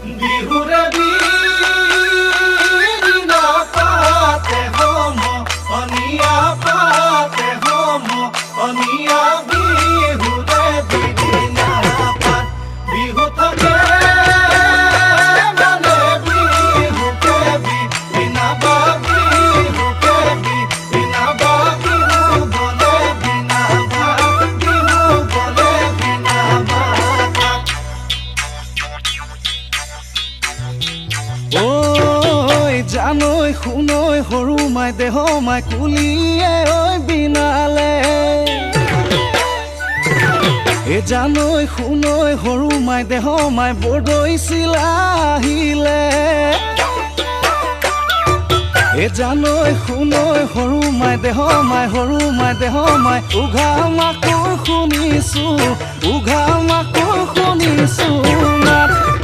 বিহুৰে বিনা পাতে হম অনিয়া পাতে হম অনিয়া বিহুৰে বিনা পাত বিহু থাকে মানে বিহুকে বিনা বা বিহুকে বিনা বা বিহু বলে বিনা বা বিহু বলে বিনা বা ঐ জানৈ শুনৈ সৰু মাই দেহ মাই কুলিয়ে ঐ বিনালে জানৈ শুনৈ সৰু মাই দেহ মাই বৰদৈ চিলা আহিলে জানৈ শুনৈ সৰু মাই দেহ মাই সৰু মাই দেহ মাই উঘা মাকৰ শুনিছো উঘা মাকৰ শুনিছো মাত